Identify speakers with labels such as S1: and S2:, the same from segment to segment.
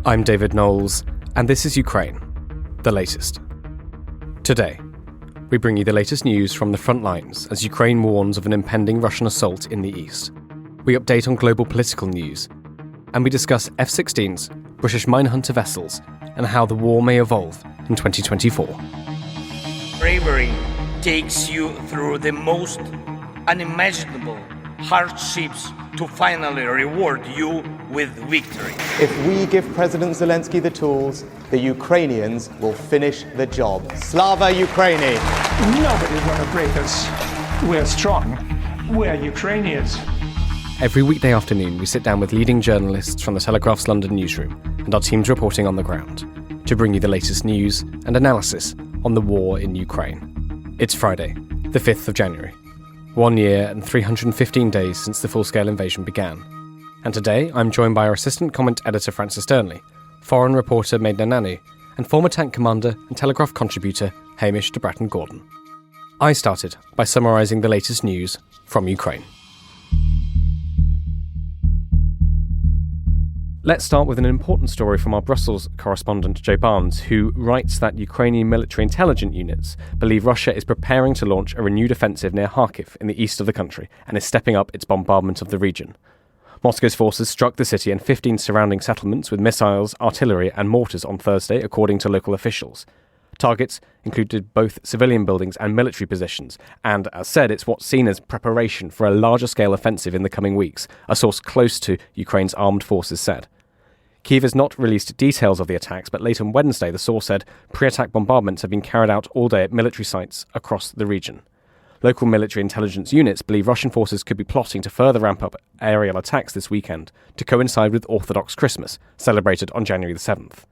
S1: I'm David Knowles, and this is Ukraine, the latest. Today, we bring you the latest news from the front lines as Ukraine warns of an impending Russian assault in the east. We update on global political news, and we discuss F-16s, British minehunter vessels, and how the war may evolve in 2024.
S2: Bravery takes you through the most unimaginable hardships to finally reward you with victory.
S3: If we give President Zelensky the tools, the Ukrainians will finish the job. Slava Ukraini!
S4: Nobody's going to break us. We're strong. We're Ukrainians.
S1: Every weekday afternoon, we sit down with leading journalists from the Telegraph's London newsroom and our teams reporting on the ground to bring you the latest news and analysis on the war in Ukraine. It's Friday, the 5th of January. 1 year and 315 days since the full-scale invasion began. And today, I'm joined by our assistant comment editor Francis Durnley, foreign reporter Maidna Nanu, and former tank commander and Telegraph contributor Hamish de Bron Gordon. I started by summarising the latest news from Ukraine. Let's start with an important story from our Brussels correspondent Joe Barnes, who writes that Ukrainian military intelligence units believe Russia is preparing to launch a renewed offensive near Kharkiv in the east of the country and is stepping up its bombardment of the region. Moscow's forces struck the city and 15 surrounding settlements with missiles, artillery and mortars on Thursday, according to local officials. Targets included both civilian buildings and military positions, and as said, it's what's seen as preparation for a larger-scale offensive in the coming weeks, a source close to Ukraine's armed forces said. Kyiv has not released details of the attacks, but late on Wednesday, the source said pre-attack bombardments have been carried out all day at military sites across the region. Local military intelligence units believe Russian forces could be plotting to further ramp up aerial attacks this weekend to coincide with Orthodox Christmas, celebrated on January the 7th.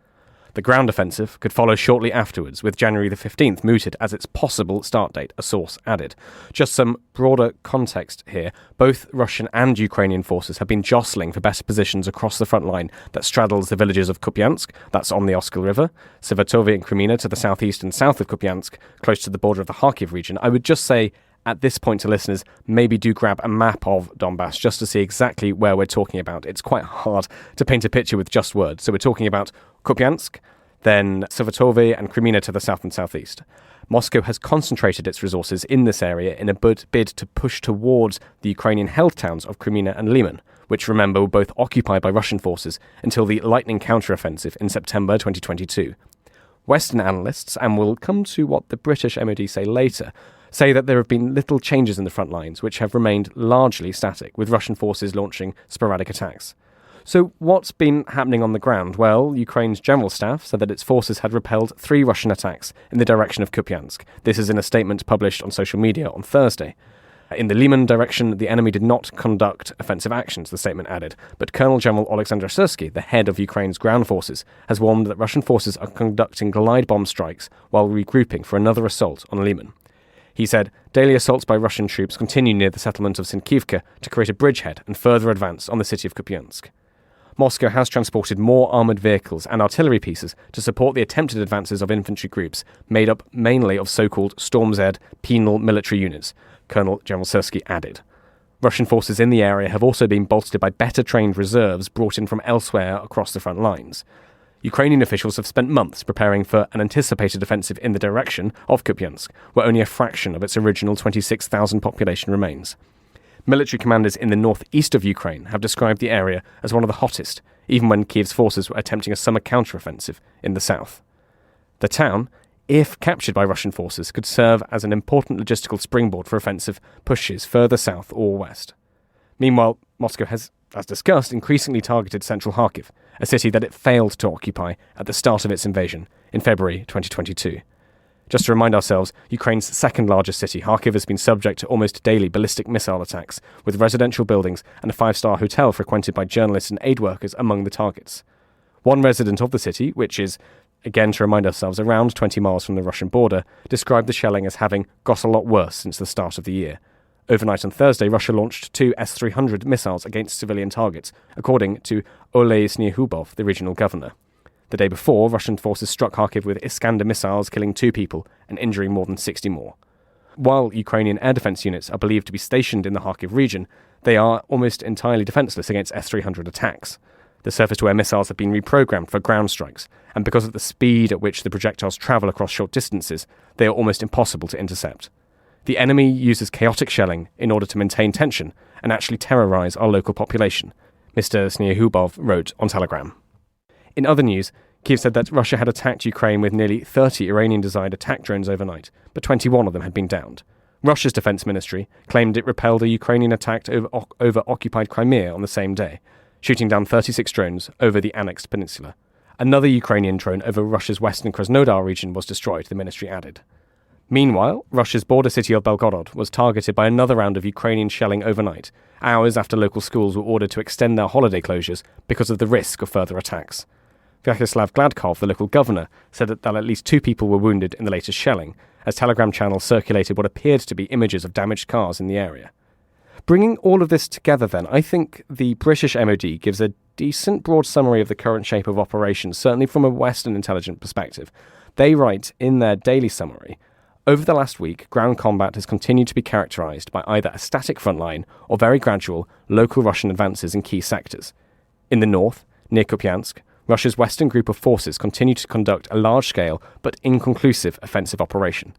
S1: The ground offensive could follow shortly afterwards, with January the 15th mooted as its possible start date, a source added. Just some broader context here. Both Russian and Ukrainian forces have been jostling for better positions across the front line that straddles the villages of Kupiansk, that's on the Oskil River, Svatove and Krymina to the southeast and south of Kupiansk, close to the border of the Kharkiv region. I would just say, at this point to listeners, maybe do grab a map of Donbass just to see exactly where we're talking about. It's quite hard to paint a picture with just words. So we're talking about Kupiansk, then Svatove and Krymina to the south and southeast. Moscow has concentrated its resources in this area in a bid to push towards the Ukrainian-held towns of Krymina and Liman, which, remember, were both occupied by Russian forces until the lightning counteroffensive in September 2022. Western analysts, and we'll come to what the British MOD say later, say that there have been little changes in the front lines, which have remained largely static, with Russian forces launching sporadic attacks. So what's been happening on the ground? Well, Ukraine's general staff said that its forces had repelled 3 Russian attacks in the direction of Kupiansk. This is in a statement published on social media on Thursday. In the Liman direction, the enemy did not conduct offensive actions, the statement added, but Colonel General Alexander Syrsky, the head of Ukraine's ground forces, has warned that Russian forces are conducting glide bomb strikes while regrouping for another assault on Liman. He said, daily assaults by Russian troops continue near the settlement of Sinkivka to create a bridgehead and further advance on the city of Kupiansk. Moscow has transported more armoured vehicles and artillery pieces to support the attempted advances of infantry groups, made up mainly of so-called Storm Z penal military units, Colonel General Syrsky added. Russian forces in the area have also been bolstered by better trained reserves brought in from elsewhere across the front lines. Ukrainian officials have spent months preparing for an anticipated offensive in the direction of Kupiansk, where only a fraction of its original 26,000 population remains. Military commanders in the northeast of Ukraine have described the area as one of the hottest, even when Kyiv's forces were attempting a summer counteroffensive in the south. The town, if captured by Russian forces, could serve as an important logistical springboard for offensive pushes further south or west. Meanwhile, Moscow has, as discussed, increasingly targeted central Kharkiv, a city that it failed to occupy at the start of its invasion in February 2022. Just to remind ourselves, Ukraine's second-largest city, Kharkiv, has been subject to almost daily ballistic missile attacks, with residential buildings and a 5-star hotel frequented by journalists and aid workers among the targets. One resident of the city, which is, again to remind ourselves, around 20 miles from the Russian border, described the shelling as having got a lot worse since the start of the year. Overnight on Thursday, Russia launched 2 S-300 missiles against civilian targets, according to Oleh Snyhubov, the regional governor. The day before, Russian forces struck Kharkiv with Iskander missiles, killing 2 people and injuring more than 60 more. While Ukrainian air defense units are believed to be stationed in the Kharkiv region, they are almost entirely defenseless against S-300 attacks. The surface-to-air missiles have been reprogrammed for ground strikes, and because of the speed at which the projectiles travel across short distances, they are almost impossible to intercept. The enemy uses chaotic shelling in order to maintain tension and actually terrorise our local population, Mr. Sneahubov wrote on Telegram. In other news, Kyiv said that Russia had attacked Ukraine with nearly 30 Iranian-designed attack drones overnight, but 21 of them had been downed. Russia's defence ministry claimed it repelled a Ukrainian attack over occupied Crimea on the same day, shooting down 36 drones over the annexed peninsula. Another Ukrainian drone over Russia's western Krasnodar region was destroyed, the ministry added. Meanwhile, Russia's border city of Belgorod was targeted by another round of Ukrainian shelling overnight, hours after local schools were ordered to extend their holiday closures because of the risk of further attacks. Vyacheslav Gladkov, the local governor, said that at least 2 people were wounded in the latest shelling, as Telegram channels circulated what appeared to be images of damaged cars in the area. Bringing all of this together then, I think the British MOD gives a decent broad summary of the current shape of operations, certainly from a Western intelligence perspective. They write in their daily summary, over the last week, ground combat has continued to be characterised by either a static frontline or very gradual local Russian advances in key sectors. In the north, near Kupiansk, Russia's western group of forces continue to conduct a large-scale but inconclusive offensive operation.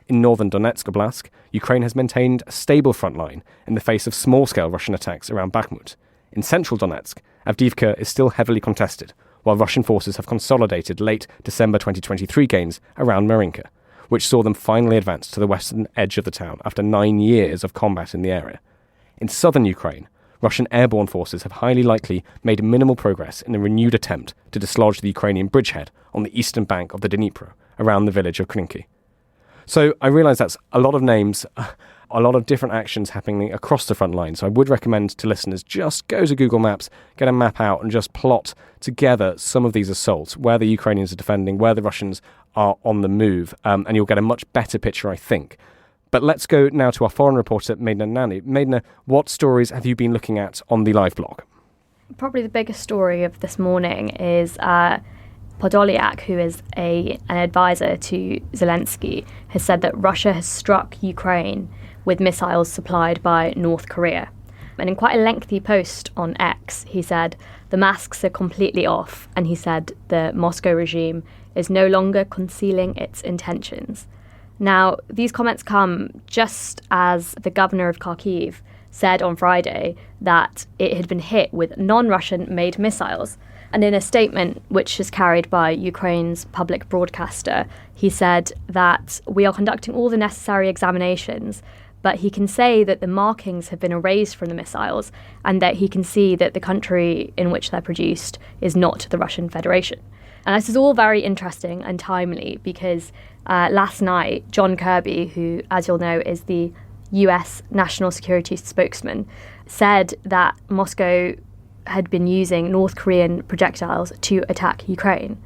S1: In northern Donetsk Oblast, Ukraine has maintained a stable front line in the face of small-scale Russian attacks around Bakhmut. In central Donetsk, Avdiivka is still heavily contested, while Russian forces have consolidated late December 2023 gains around Marinka, which saw them finally advance to the western edge of the town after 9 years of combat in the area. In southern Ukraine, Russian airborne forces have highly likely made minimal progress in a renewed attempt to dislodge the Ukrainian bridgehead on the eastern bank of the Dnipro, around the village of Krinky. So I realise that's a lot of names, a lot of different actions happening across the front line. So I would recommend to listeners just go to Google Maps, get a map out and just plot together some of these assaults, where the Ukrainians are defending, where the Russians are on the move, and you'll get a much better picture, I think. But let's go now to our foreign reporter, Maidna Nani. Maidna, what stories have you been looking at on the live blog?
S5: Probably the biggest story of this morning is Podolyak, who is an advisor to Zelensky, has said that Russia has struck Ukraine with missiles supplied by North Korea. And in quite a lengthy post on X, he said the masks are completely off, and he said the Moscow regime is no longer concealing its intentions. Now, these comments come just as the governor of Kharkiv said on Friday that it had been hit with non-Russian made missiles. And in a statement which is carried by Ukraine's public broadcaster, he said that we are conducting all the necessary examinations, but he can say that the markings have been erased from the missiles and that he can see that the country in which they're produced is not the Russian Federation. And this is all very interesting and timely because last night, John Kirby, who, as you'll know, is the US national security spokesman, said that Moscow had been using North Korean projectiles to attack Ukraine.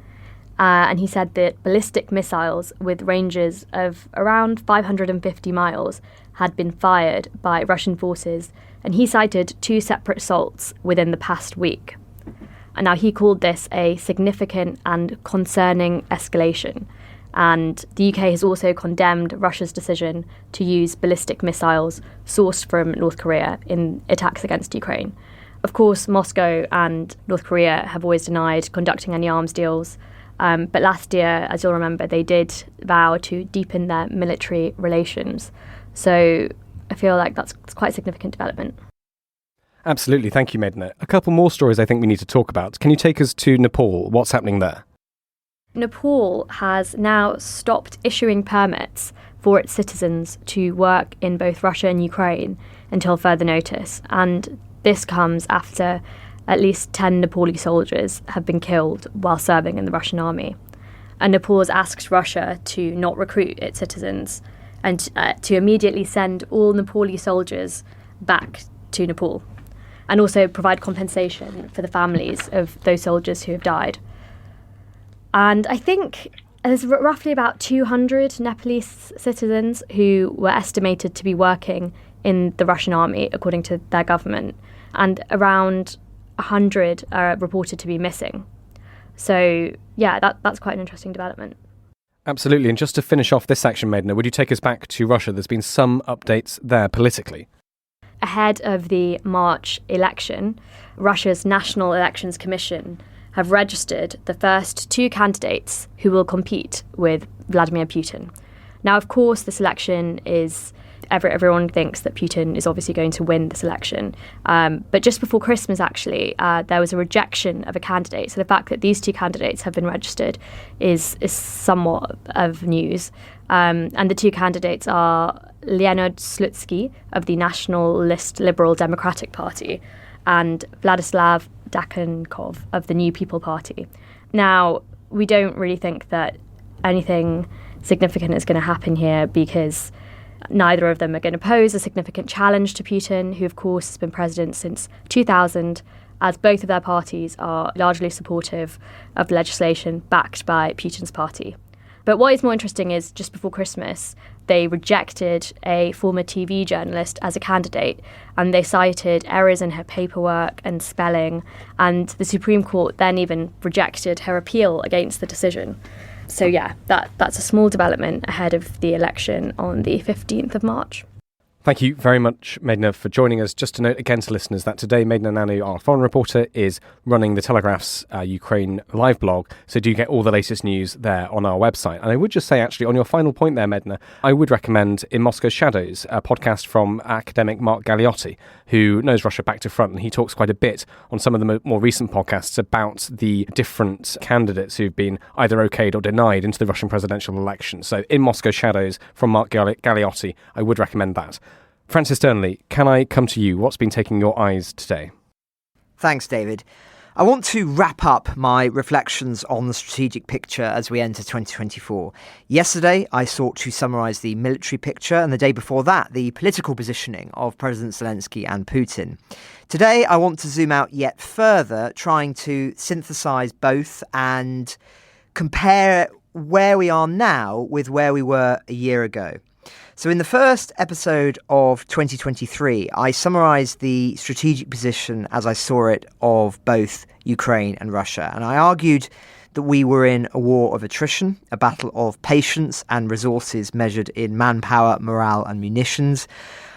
S5: And he said that ballistic missiles with ranges of around 550 miles had been fired by Russian forces, and he cited 2 separate assaults within the past week. And now he called this a significant and concerning escalation. And the UK has also condemned Russia's decision to use ballistic missiles sourced from North Korea in attacks against Ukraine. Of course, Moscow and North Korea have always denied conducting any arms deals. But last year, as you'll remember, they did vow to deepen their military relations. So I feel like that's quite a significant development.
S1: Absolutely. Thank you, Maidna. A couple more stories I think we need to talk about. Can you take us to Nepal? What's happening there?
S5: Nepal has now stopped issuing permits for its citizens to work in both Russia and Ukraine until further notice. And this comes after at least 10 Nepali soldiers have been killed while serving in the Russian army. And Nepal has asked Russia to not recruit its citizens and to immediately send all Nepali soldiers back to Nepal, and also provide compensation for the families of those soldiers who have died. And I think there's roughly about 200 Nepalese citizens who were estimated to be working in the Russian army, according to their government, and around 100 are reported to be missing. So, yeah, that's quite an interesting development.
S1: Absolutely. And just to finish off this section, Maidna, would you take us back to Russia? There's been some updates there politically.
S5: ahead of the March election, Russia's National Elections Commission have registered the first 2 candidates who will compete with Vladimir Putin. Now, of course, this election is... Everyone thinks that Putin is obviously going to win this election. But just before Christmas, actually, there was a rejection of a candidate. So the fact that these 2 candidates have been registered is somewhat of news. And the 2 candidates are Leonid Slutsky of the Nationalist Liberal Democratic Party and Vladislav Dakonkov of the New People Party. Now, we don't really think that anything significant is going to happen here because neither of them are going to pose a significant challenge to Putin, who, of course, has been president since 2000, as both of their parties are largely supportive of legislation backed by Putin's party. But what is more interesting is just before Christmas, they rejected a former TV journalist as a candidate, and they cited errors in her paperwork and spelling, and the Supreme Court then even rejected her appeal against the decision. So yeah, that's a small development ahead of the election on the 15th of March.
S1: Thank you very much, Medna, for joining us. Just to note again to listeners that today Medna Nanu, our foreign reporter, is running the Telegraph's Ukraine live blog, so do get all the latest news there on our website. And I would just say, actually, on your final point there, Medna, I would recommend In Moscow's Shadows, a podcast from academic Mark Galeotti, who knows Russia back to front, and he talks quite a bit on some of the more recent podcasts about the different candidates who've been either okayed or denied into the Russian presidential election. So In Moscow's Shadows from Mark Galeotti, I would recommend that. Francis Durnley, can I come to you? What's been taking your eyes today?
S6: Thanks, David. I want to wrap up my reflections on the strategic picture as we enter 2024. Yesterday, I sought to summarise the military picture, and the day before that, the political positioning of President Zelensky and Putin. Today, I want to zoom out yet further, trying to synthesise both and compare where we are now with where we were a year ago. So in the first episode of 2023, I summarised the strategic position as I saw it of both Ukraine and Russia. And I argued that we were in a war of attrition, a battle of patience and resources measured in manpower, morale and munitions.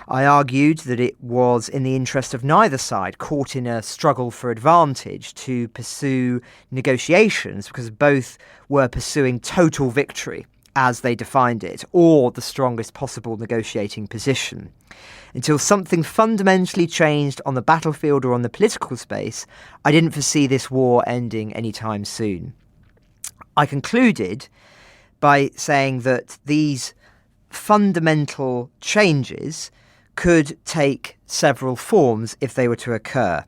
S6: I argued that it was in the interest of neither side, caught in a struggle for advantage, to pursue negotiations because both were pursuing total victory, as they defined it, or the strongest possible negotiating position. Until something fundamentally changed on the battlefield or on the political space, I didn't foresee this war ending anytime soon. I concluded by saying that these fundamental changes could take several forms if they were to occur.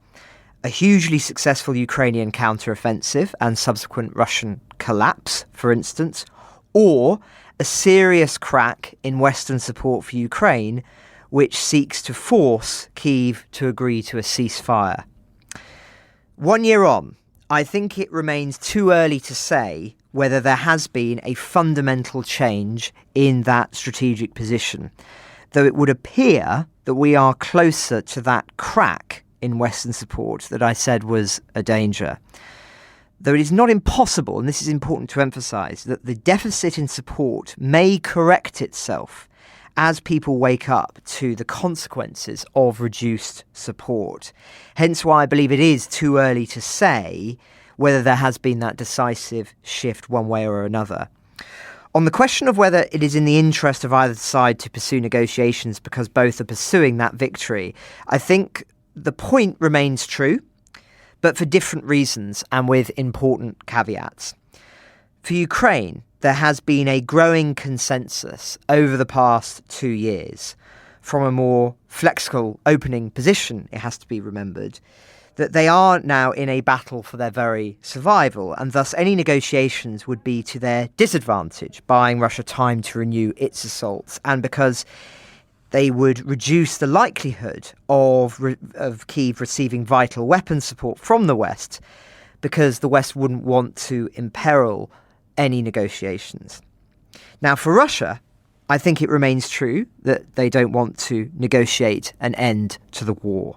S6: A hugely successful Ukrainian counteroffensive and subsequent Russian collapse, for instance, or a serious crack in Western support for Ukraine, which seeks to force Kyiv to agree to a ceasefire. 1 year on, I think it remains too early to say whether there has been a fundamental change in that strategic position, though it would appear that we are closer to that crack in Western support that I said was a danger. Though it is not impossible, and this is important to emphasise, that the deficit in support may correct itself as people wake up to the consequences of reduced support. Hence why I believe it is too early to say whether there has been that decisive shift one way or another. On the question of whether it is in the interest of either side to pursue negotiations because both are pursuing that victory, I think the point remains true, but for different reasons and with important caveats. For Ukraine, there has been a growing consensus over the past 2 years, from a more flexible opening position, it has to be remembered, that they are now in a battle for their very survival, and thus any negotiations would be to their disadvantage, buying Russia time to renew its assaults, and because they would reduce the likelihood of Kyiv receiving vital weapons support from the West, because the West wouldn't want to imperil any negotiations. Now, for Russia, I think it remains true that they don't want to negotiate an end to the war.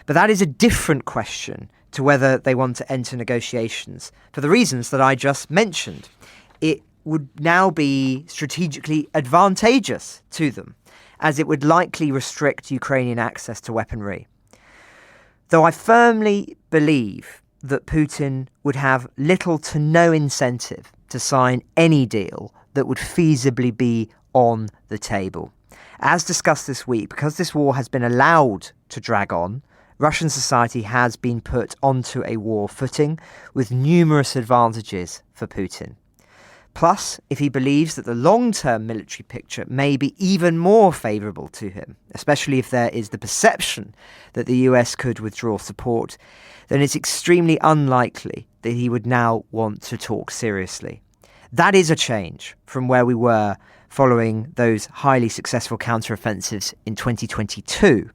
S6: But that is a different question to whether they want to enter negotiations, for the reasons that I just mentioned. It would now be strategically advantageous to them. as it would likely restrict Ukrainian access to weaponry. Though I firmly believe that Putin would have little to no incentive to sign any deal that would feasibly be on the table. As discussed this week, because this war has been allowed to drag on, Russian society has been put onto a war footing with numerous advantages for Putin. Plus, if he believes that the long-term military picture may be even more favourable to him, especially if there is the perception that the US could withdraw support, then it's extremely unlikely that he would now want to talk seriously. That is a change from where we were following those highly successful counteroffensives in 2022.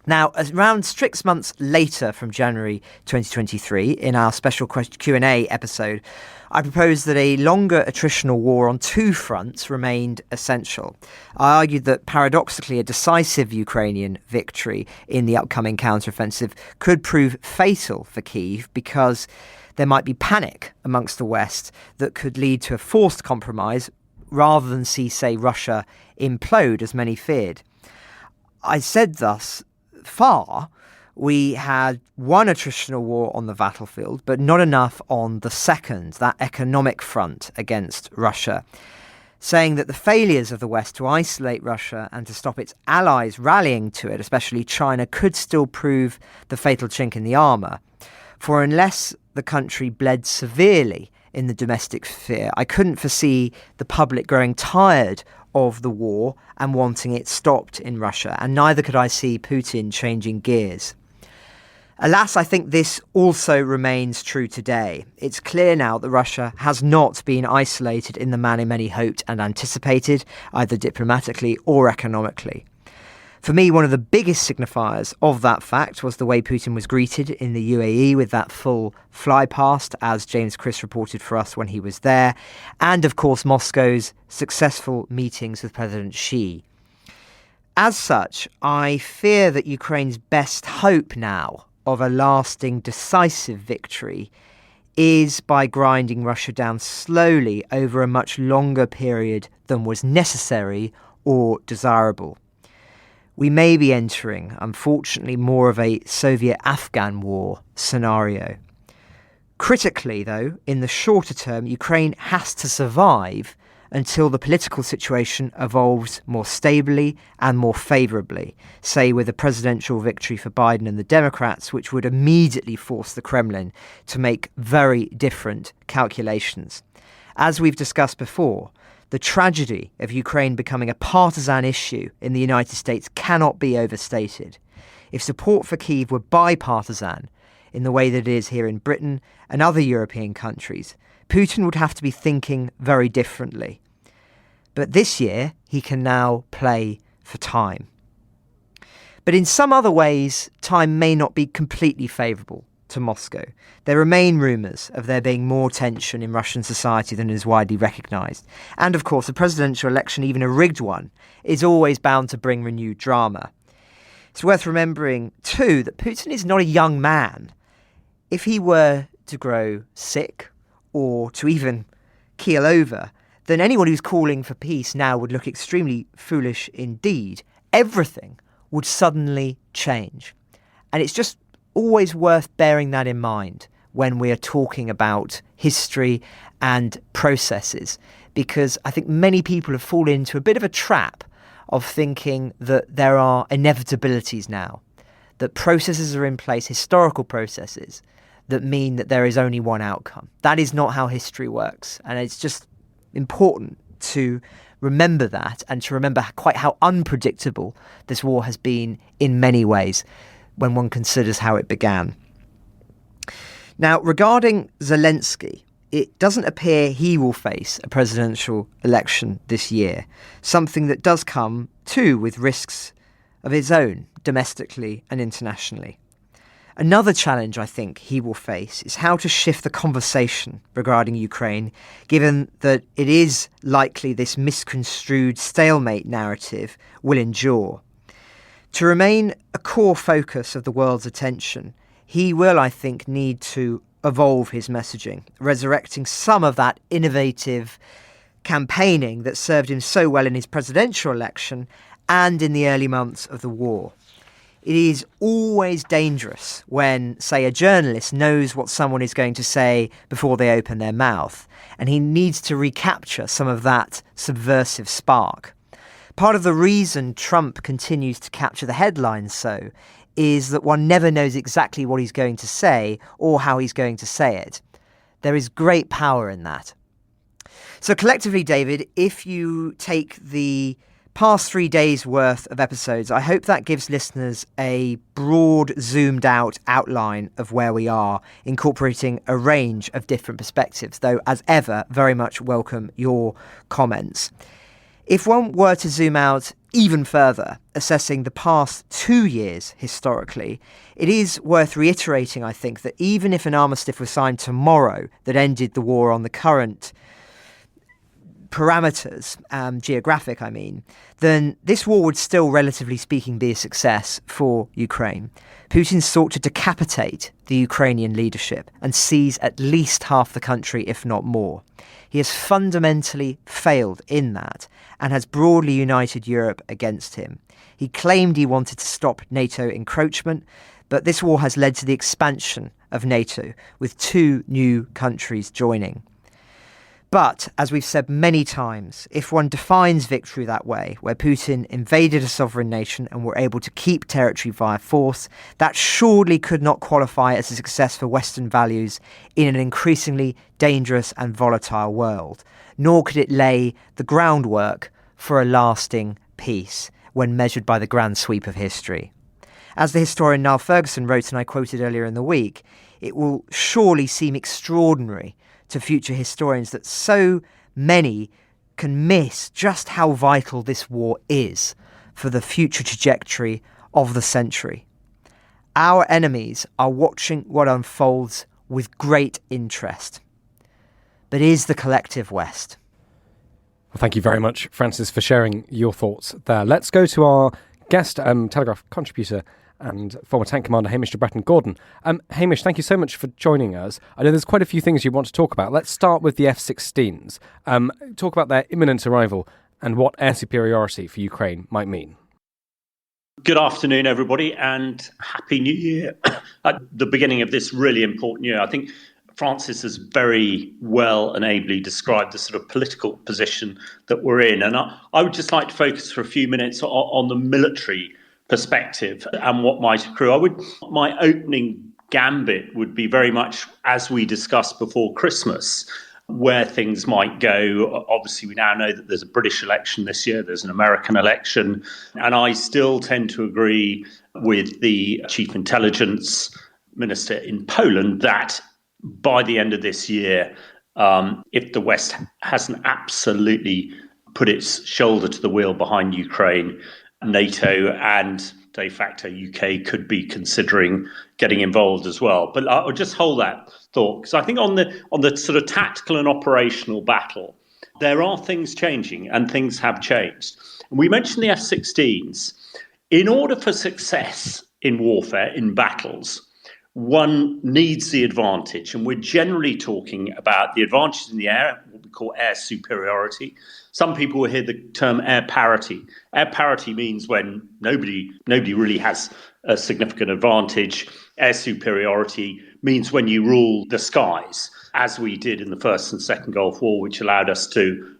S6: Now, around 6 months later from January 2023, in our special Q&A episode, I proposed that a longer attritional war on two fronts remained essential. I argued that paradoxically a decisive Ukrainian victory in the upcoming counteroffensive could prove fatal for Kyiv because there might be panic amongst the West that could lead to a forced compromise rather than see, say, Russia implode as many feared. I said thus far, we had one attritional war on the battlefield, but not enough on the second, that economic front against Russia, saying that the failures of the West to isolate Russia and to stop its allies rallying to it, especially China, could still prove the fatal chink in the armour. For unless the country bled severely in the domestic sphere, I couldn't foresee the public growing tired of the war and wanting it stopped in Russia, and neither could I see Putin changing gears. Alas, I think this also remains true today. It's clear now that Russia has not been isolated in the manner many hoped and anticipated, either diplomatically or economically. For me, one of the biggest signifiers of that fact was the way Putin was greeted in the UAE with that full fly-past, as James Chris reported for us when he was there, and of course Moscow's successful meetings with President Xi. As such, I fear that Ukraine's best hope now of a lasting, decisive victory is by grinding Russia down slowly over a much longer period than was necessary or desirable. We may be entering, unfortunately, more of a Soviet-Afghan war scenario. Critically, though, in the shorter term, Ukraine has to survive until the political situation evolves more stably and more favourably, say with a presidential victory for Biden and the Democrats, which would immediately force the Kremlin to make very different calculations. As we've discussed before, the tragedy of Ukraine becoming a partisan issue in the United States cannot be overstated. If support for Kyiv were bipartisan, in the way that it is here in Britain and other European countries, Putin would have to be thinking very differently. But this year, he can now play for time. But in some other ways, time may not be completely favourable to Moscow. There remain rumours of there being more tension in Russian society than is widely recognised. And of course, a presidential election, even a rigged one, is always bound to bring renewed drama. It's worth remembering, too, that Putin is not a young man. If he were to grow sick or to even keel over, then anyone who's calling for peace now would look extremely foolish indeed. Everything would suddenly change. And it's just always worth bearing that in mind when we are talking about history and processes, because I think many people have fallen into a bit of a trap of thinking that there are inevitabilities now, that processes are in place, historical processes, that mean that there is only one outcome. That is not how history works. And it's just important to remember that and to remember quite how unpredictable this war has been in many ways when one considers how it began. Now, regarding Zelensky, it doesn't appear he will face a presidential election this year, something that does come, too, with risks of its own, domestically and internationally. Another challenge I think he will face is how to shift the conversation regarding Ukraine, given that it is likely this misconstrued stalemate narrative will endure. To remain a core focus of the world's attention, he will, I think, need to evolve his messaging, resurrecting some of that innovative campaigning that served him so well in his presidential election and in the early months of the war. It is always dangerous when, say, a journalist knows what someone is going to say before they open their mouth, and he needs to recapture some of that subversive spark. Part of the reason Trump continues to capture the headlines so is that one never knows exactly what he's going to say or how he's going to say it. There is great power in that. So collectively, David, if you take the past 3 days worth of episodes, I hope that gives listeners a broad, zoomed out outline of where we are, incorporating a range of different perspectives, though as ever, very much welcome your comments. If one were to zoom out even further, assessing the past 2 years historically, it is worth reiterating, I think, that even if an armistice was signed tomorrow that ended the war on the current parameters, geographic I mean, then this war would still, relatively speaking, be a success for Ukraine. Putin sought to decapitate the Ukrainian leadership and seize at least half the country, if not more. He has fundamentally failed in that and has broadly united Europe against him. He claimed he wanted to stop NATO encroachment, but this war has led to the expansion of NATO, with 2 new countries joining. But, as we've said many times, if one defines victory that way, where Putin invaded a sovereign nation and were able to keep territory via force, that surely could not qualify as a success for Western values in an increasingly dangerous and volatile world, nor could it lay the groundwork for a lasting peace when measured by the grand sweep of history. As the historian Niall Ferguson wrote, and I quoted earlier in the week, it will surely seem extraordinary to future historians that so many can miss just how vital this war is for the future trajectory of the century. Our enemies are watching what unfolds with great interest. But is the collective West?
S1: Well, thank you very much, Francis, for sharing your thoughts there. Let's go to our guest, Telegraph contributor and former tank commander Hamish de Bron Gordon. Hamish, thank you so much for joining us. I know there's quite a few things you want to talk about. Let's start with the F-16s. Talk about their imminent arrival and what air superiority for Ukraine might mean.
S7: Good afternoon, everybody, and Happy New Year. At the beginning of this really important year, I think Francis has very well and ably described the sort of political position that we're in. And I would just like to focus for a few minutes on the military perspective and what might accrue. My opening gambit would be very much, as we discussed before Christmas, where things might go. Obviously, we now know that there's a British election this year, there's an American election, and I still tend to agree with the chief intelligence minister in Poland that by the end of this year, if the West hasn't absolutely put its shoulder to the wheel behind Ukraine, NATO and de facto UK could be considering getting involved as well. But I'll just hold that thought, because I think on the sort of tactical and operational battle, there are things changing and things have changed. And we mentioned the F-16s. In order for success in warfare, in battles, one needs the advantage. And we're generally talking about the advantages in the air, what we call air superiority. Some people will hear the term air parity. Air parity means when nobody really has a significant advantage. Air superiority means when you rule the skies, as we did in the First and Second Gulf War, which allowed us to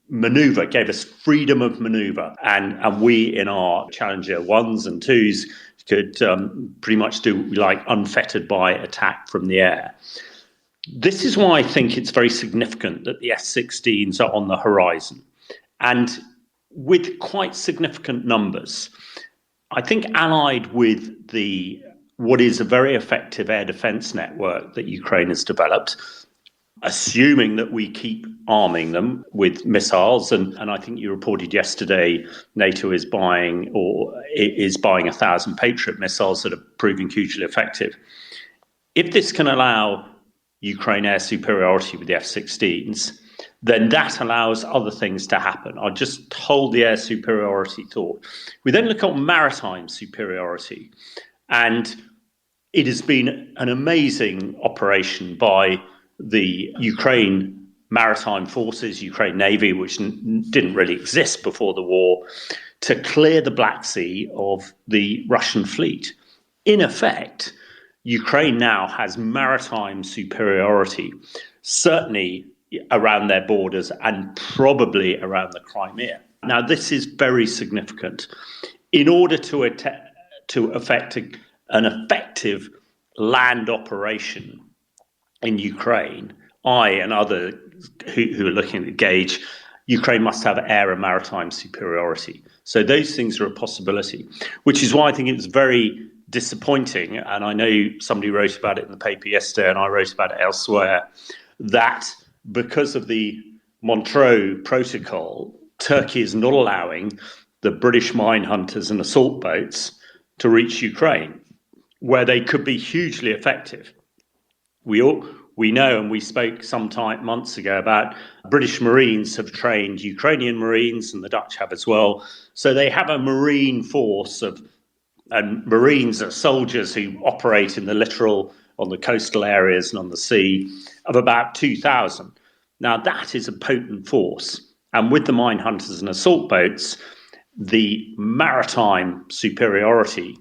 S7: maneuver, gave us freedom of maneuver. And we, in our Challenger 1s and 2s, could pretty much do like unfettered by attack from the air. This is why I think it's very significant that the F-16s are on the horizon, and with quite significant numbers. I think allied with what is a very effective air defence network that Ukraine has developed, assuming that we keep arming them with missiles, and I think you reported yesterday NATO is buying 1,000 Patriot missiles that are proving hugely effective. If this can allow Ukraine air superiority with the F-16s, then that allows other things to happen. I'll just hold the air superiority thought. We then look at maritime superiority, and it has been an amazing operation by the Ukraine maritime forces, Ukraine Navy, which didn't really exist before the war, to clear the Black Sea of the Russian fleet. In effect, Ukraine now has maritime superiority, certainly around their borders and probably around the Crimea. Now, this is very significant. In order to effect an effective land operation in Ukraine, I and others who are looking at gauge, Ukraine must have air and maritime superiority. So those things are a possibility, which is why I think it was very disappointing, and I know somebody wrote about it in the paper yesterday and I wrote about it elsewhere, that because of the Montreux Protocol, Turkey is not allowing the British mine hunters and assault boats to reach Ukraine, where they could be hugely effective. We know, and we spoke months ago, about British Marines have trained Ukrainian Marines, and the Dutch have as well. So they have a marine force and Marines are soldiers who operate in the littoral, on the coastal areas and on the sea, of about 2,000. Now that is a potent force. And with the mine hunters and assault boats, the maritime superiority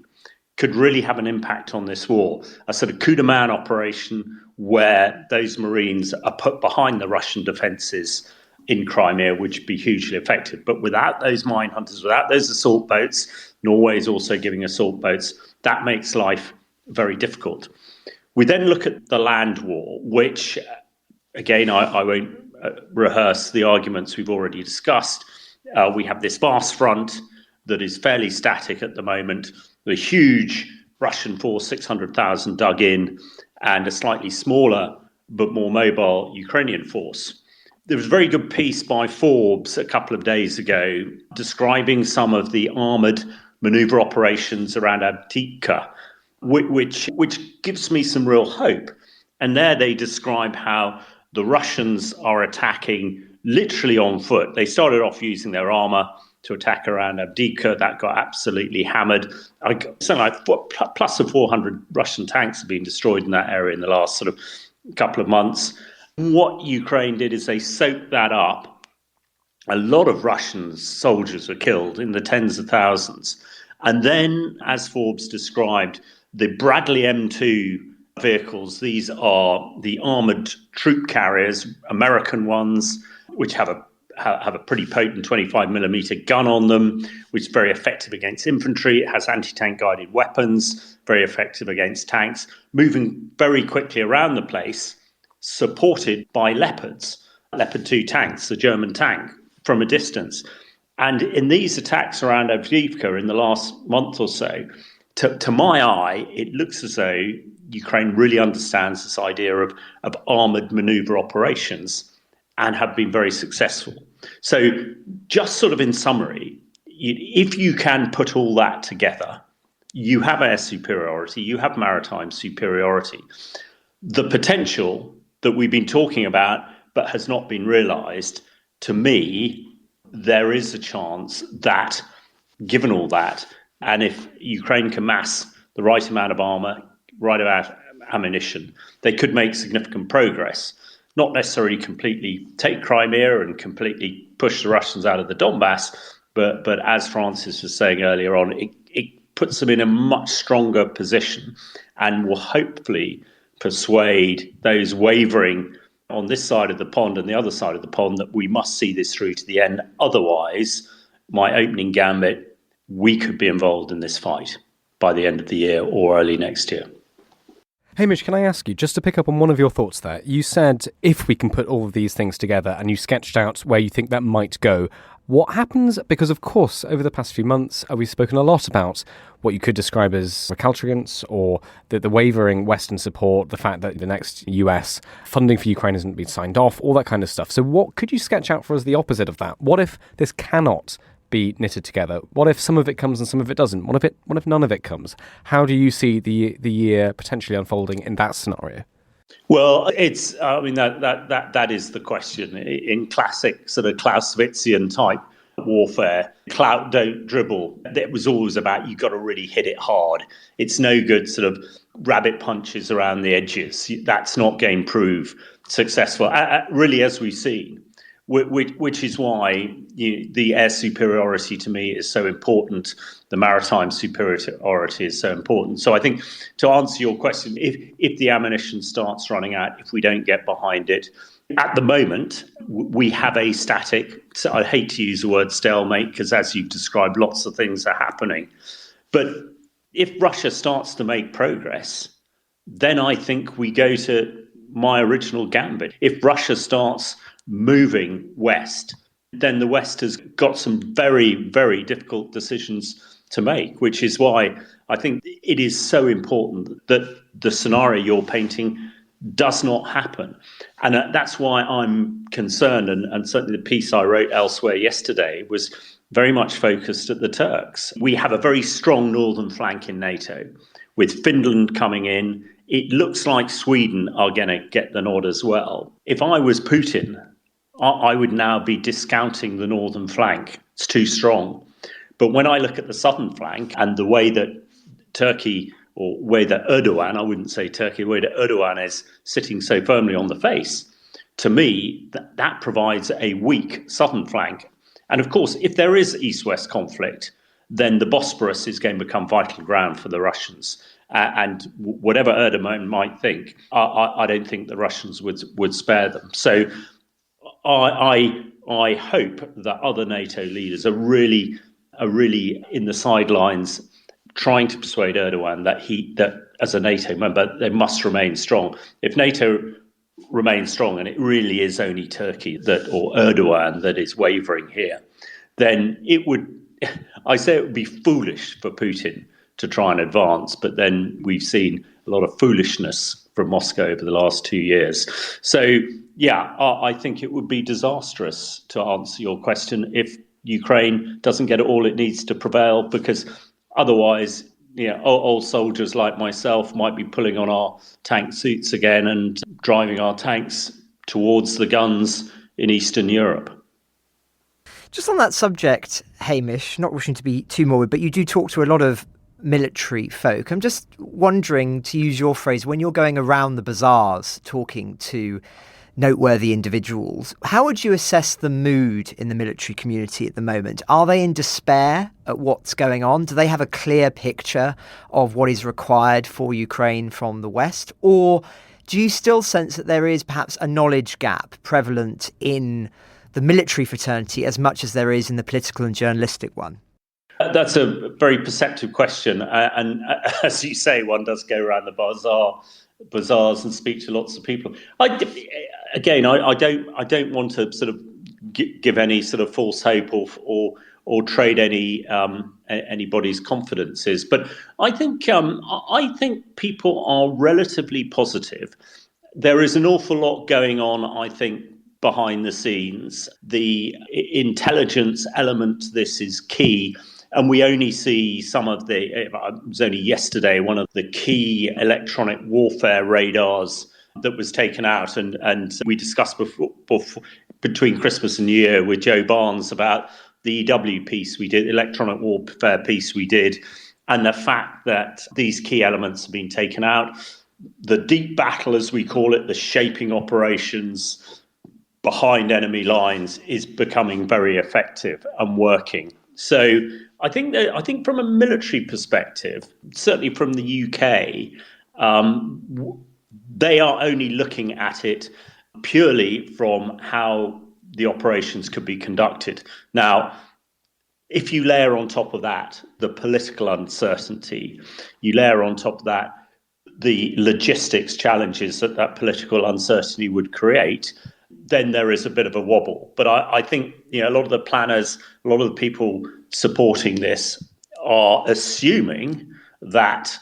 S7: could really have an impact on this war. A sort of coup de main operation where those Marines are put behind the Russian defences in Crimea, which would be hugely effective. But without those mine hunters, without those assault boats, Norway is also giving assault boats, that makes life very difficult. We then look at the land war, which, again, I won't rehearse the arguments we've already discussed. We have this vast front that is fairly static at the moment, with a huge Russian force, 600,000 dug in, and a slightly smaller but more mobile Ukrainian force. There was a very good piece by Forbes a couple of days ago describing some of the armoured manoeuvre operations around Avdiivka, which gives me some real hope. And there they describe how the Russians are attacking literally on foot. They started off using their armour to attack around Avdiivka. That got absolutely hammered. Something like plus of 400 Russian tanks have been destroyed in that area in the last sort of couple of months. What Ukraine did is they soaked that up. A lot of Russian soldiers were killed in the tens of thousands. And then, as Forbes described, the Bradley M2 vehicles, these are the armoured troop carriers, American ones, which have a pretty potent 25mm gun on them, which is very effective against infantry. It has anti-tank guided weapons, very effective against tanks, moving very quickly around the place, supported by Leopard 2 tanks, the German tank, from a distance. And in these attacks around Avdiivka in the last month or so, to my eye, it looks as though Ukraine really understands this idea of armoured manoeuvre operations and have been very successful. So just sort of in summary, if you can put all that together, you have air superiority, you have maritime superiority. The potential that we've been talking about but has not been realised, to me, there is a chance that, given all that, and if Ukraine can mass the right amount of armour, right amount of ammunition, they could make significant progress. Not necessarily completely take Crimea and completely push the Russians out of the Donbass, but as Francis was saying earlier on, it puts them in a much stronger position and will hopefully persuade those wavering on this side of the pond and the other side of the pond that we must see this through to the end. Otherwise, my opening gambit, we could be involved in this fight by the end of the year or early next year.
S1: Hamish, can I ask you, just to pick up on one of your thoughts there, you said if we can put all of these things together, and you sketched out where you think that might go. What happens? Because, of course, over the past few months, we've spoken a lot about what you could describe as recalcitrance or the wavering Western support, the fact that the next US funding for Ukraine hasn't been signed off, all that kind of stuff. So what could you sketch out for us the opposite of that? What if this cannot be knitted together? What if some of it comes and some of it doesn't? What if none of it comes? How do you see the year potentially unfolding in that scenario?
S7: Well, it's that is the question. In classic sort of Clausewitzian type warfare, clout don't dribble. It was always about, you got to really hit it hard. It's no good sort of rabbit punches around the edges. That's not going to prove successful, really, as we've seen, which is why the air superiority to me is so important. The maritime superiority is so important. So I think, to answer your question, if the ammunition starts running out, if we don't get behind it, at the moment, we have a static, so I hate to use the word stalemate, because as you've described, lots of things are happening. But if Russia starts to make progress, then I think we go to my original gambit. If Russia starts moving west, then the West has got some very, very difficult decisions to make, which is why I think it is so important that the scenario you're painting does not happen. And that's why I'm concerned, and certainly the piece I wrote elsewhere yesterday was very much focused at the Turks. We have a very strong northern flank in NATO, with Finland coming in. It looks like Sweden are going to get the nod as well. If I was Putin, I would now be discounting the northern flank. It's too strong. But when I look at the southern flank and the way that Turkey, or way that Erdogan, I wouldn't say Turkey, the way that Erdogan is sitting so firmly on the face, to me, that provides a weak southern flank. And of course, if there is East-West conflict, then the Bosporus is going to become vital ground for the Russians. And whatever Erdogan might think, I don't think the Russians would spare them. So I hope that other NATO leaders are really in the sidelines, trying to persuade Erdogan that as a NATO member, they must remain strong. If NATO remains strong, and it really is only Turkey or Erdogan that is wavering here, then it would be foolish for Putin to try and advance. But then we've seen a lot of foolishness from Moscow over the last 2 years. So, yeah, I think it would be disastrous, to answer your question, if Ukraine doesn't get all it needs to prevail, because otherwise, old soldiers like myself might be pulling on our tank suits again and driving our tanks towards the guns in Eastern Europe.
S6: Just on that subject, Hamish, not wishing to be too morbid, but you do talk to a lot of military folk. I'm just wondering, to use your phrase, when you're going around the bazaars talking to noteworthy individuals, how would you assess the mood in the military community at the moment? Are they in despair at what's going on? Do they have a clear picture of what is required for Ukraine from the West? Or do you still sense that there is perhaps a knowledge gap prevalent in the military fraternity as much as there is in the political and journalistic one?
S7: That's a very perceptive question. And as you say, one does go around the bazaars and speak to lots of people. I don't want to sort of give any sort of false hope or trade anybody's confidences, but I think people are relatively positive. There is an awful lot going on, I think, behind the scenes. The intelligence element to this is key. And we only see some of it was only yesterday, one of the key electronic warfare radars that was taken out. And we discussed before, between Christmas and New Year with Joe Barnes about the EW piece we did, electronic warfare piece we did, and the fact that these key elements have been taken out. The deep battle, as we call it, the shaping operations behind enemy lines is becoming very effective and working. So I think from a military perspective, certainly from the UK, they are only looking at it purely from how the operations could be conducted. Now, if you layer on top of that the political uncertainty, you layer on top of that the logistics challenges that political uncertainty would create, then there is a bit of a wobble. But I think a lot of the planners, a lot of the people supporting this are assuming that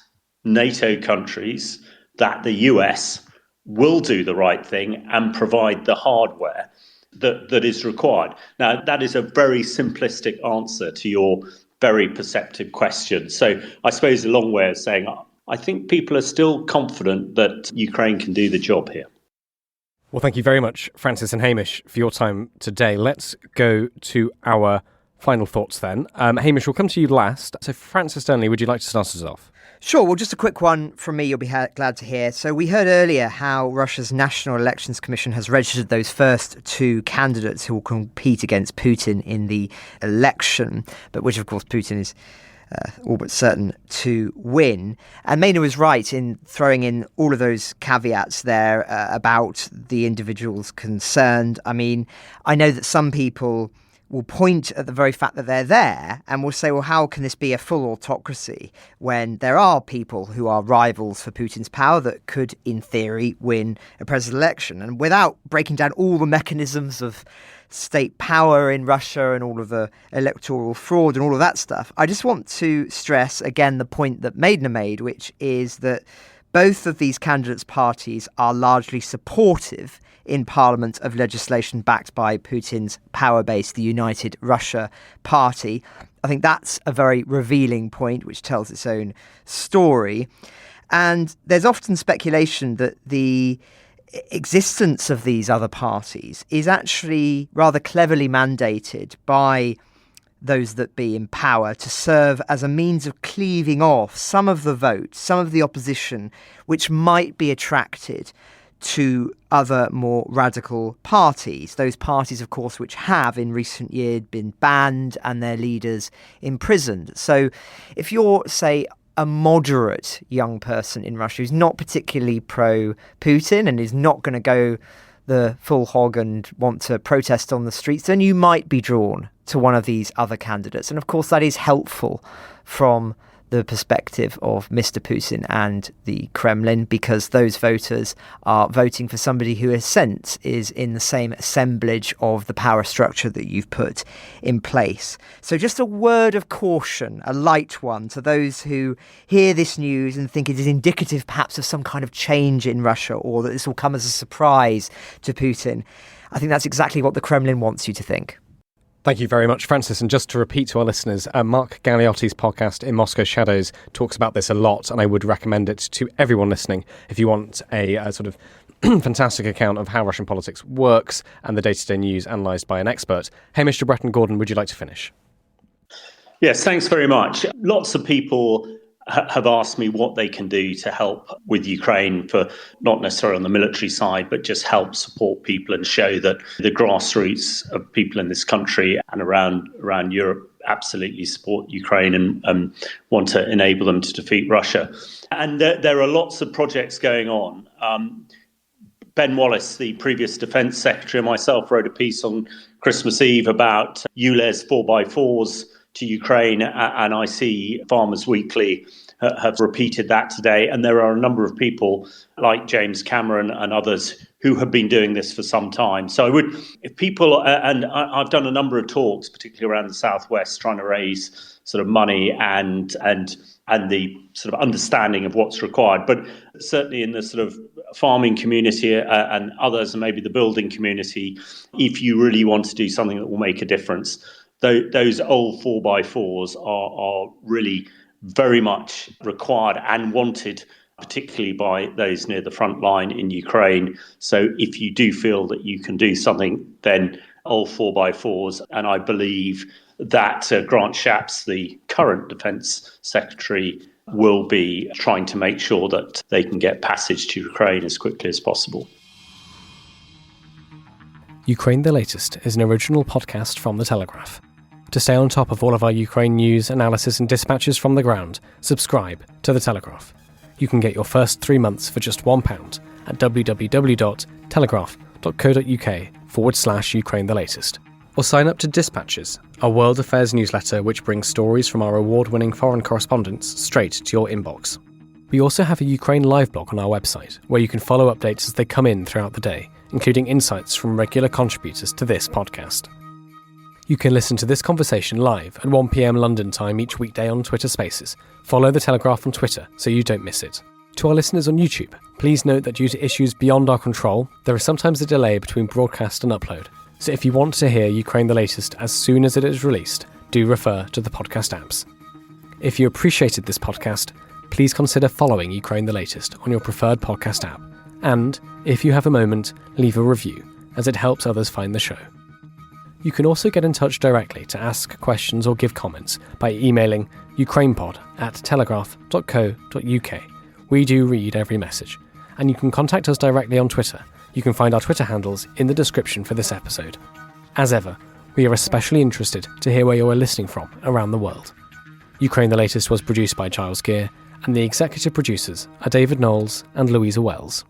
S7: NATO countries, that the US will do the right thing and provide the hardware that is required. Now, that is a very simplistic answer to your very perceptive question. So I suppose a long way of saying, I think people are still confident that Ukraine can do the job here.
S1: Well, thank you very much, Francis and Hamish, for your time today. Let's go to our final thoughts then. Hamish, we'll come to you last. So, Francis Sternley, would you like to start us off?
S6: Sure. Well, just a quick one from me, you'll be glad to hear. So we heard earlier how Russia's National Elections Commission has registered those first two candidates who will compete against Putin in the election, but which, of course, Putin is all but certain to win. And Maina was right in throwing in all of those caveats there about the individuals concerned. I mean, I know that some people will point at the very fact that they're there and will say, well, how can this be a full autocracy when there are people who are rivals for Putin's power that could, in theory, win a presidential election? And without breaking down all the mechanisms of state power in Russia and all of the electoral fraud and all of that stuff, I just want to stress again the point that Maidna made, which is that both of these candidates' parties are largely supportive in Parliament of legislation backed by Putin's power base, the United Russia Party. I think that's a very revealing point, which tells its own story. And there's often speculation that the existence of these other parties is actually rather cleverly mandated by those that be in power to serve as a means of cleaving off some of the vote, some of the opposition, which might be attracted to other more radical parties. Those parties, of course, which have in recent years been banned and their leaders imprisoned. So if you're, say, a moderate young person in Russia who's not particularly pro-Putin and is not going to go the full hog and want to protest on the streets, then you might be drawn to one of these other candidates. And of course, that is helpful from the perspective of Mr. Putin and the Kremlin, because those voters are voting for somebody who, in a sense, is in the same assemblage of the power structure that you've put in place. So just a word of caution, a light one, to those who hear this news and think it is indicative perhaps of some kind of change in Russia, or that this will come as a surprise to Putin. I think that's exactly what the Kremlin wants you to think.
S1: Thank you very much, Francis. And just to repeat to our listeners, Mark Galeotti's podcast In Moscow Shadows talks about this a lot, and I would recommend it to everyone listening if you want a sort of fantastic account of how Russian politics works and the day-to-day news analysed by an expert. Hamish de Bron Gordon, would you like to finish?
S7: Yes, thanks very much. Lots of people have asked me what they can do to help with Ukraine, for not necessarily on the military side, but just help support people and show that the grassroots of people in this country and around Europe absolutely support Ukraine and want to enable them to defeat Russia. And there are lots of projects going on. Ben Wallace, the previous Defence Secretary, and myself wrote a piece on Christmas Eve about ULEZ 4x4s to Ukraine, and I see Farmers Weekly have repeated that today. And there are a number of people like James Cameron and others who have been doing this for some time. So I would, if people, and I've done a number of talks, particularly around the Southwest, trying to raise sort of money and the sort of understanding of what's required. But certainly in the sort of farming community and others, and maybe the building community, if you really want to do something that will make a difference, those old 4x4s are really very much required and wanted, particularly by those near the front line in Ukraine. So if you do feel that you can do something, then old 4x4s. And I believe that Grant Shapps, the current Defence Secretary, will be trying to make sure that they can get passage to Ukraine as quickly as possible.
S1: Ukraine the Latest is an original podcast from The Telegraph. To stay on top of all of our Ukraine news, analysis and dispatches from the ground, subscribe to The Telegraph. You can get your first 3 months for just £1 at www.telegraph.co.uk/Ukraine the Latest. Or sign up to Dispatches, our world affairs newsletter which brings stories from our award-winning foreign correspondents straight to your inbox. We also have a Ukraine live blog on our website, where you can follow updates as they come in throughout the day, including insights from regular contributors to this podcast. You can listen to this conversation live at 1 p.m. London time each weekday on Twitter Spaces. Follow The Telegraph on Twitter so you don't miss it. To our listeners on YouTube, please note that due to issues beyond our control, there is sometimes a delay between broadcast and upload. So if you want to hear Ukraine the Latest as soon as it is released, do refer to the podcast apps. If you appreciated this podcast, please consider following Ukraine the Latest on your preferred podcast app. And, if you have a moment, leave a review, as it helps others find the show. You can also get in touch directly to ask questions or give comments by emailing ukrainepod@telegraph.co.uk. We do read every message. And you can contact us directly on Twitter. You can find our Twitter handles in the description for this episode. As ever, we are especially interested to hear where you are listening from around the world. Ukraine the Latest was produced by Giles Gear, and the executive producers are David Knowles and Louisa Wells.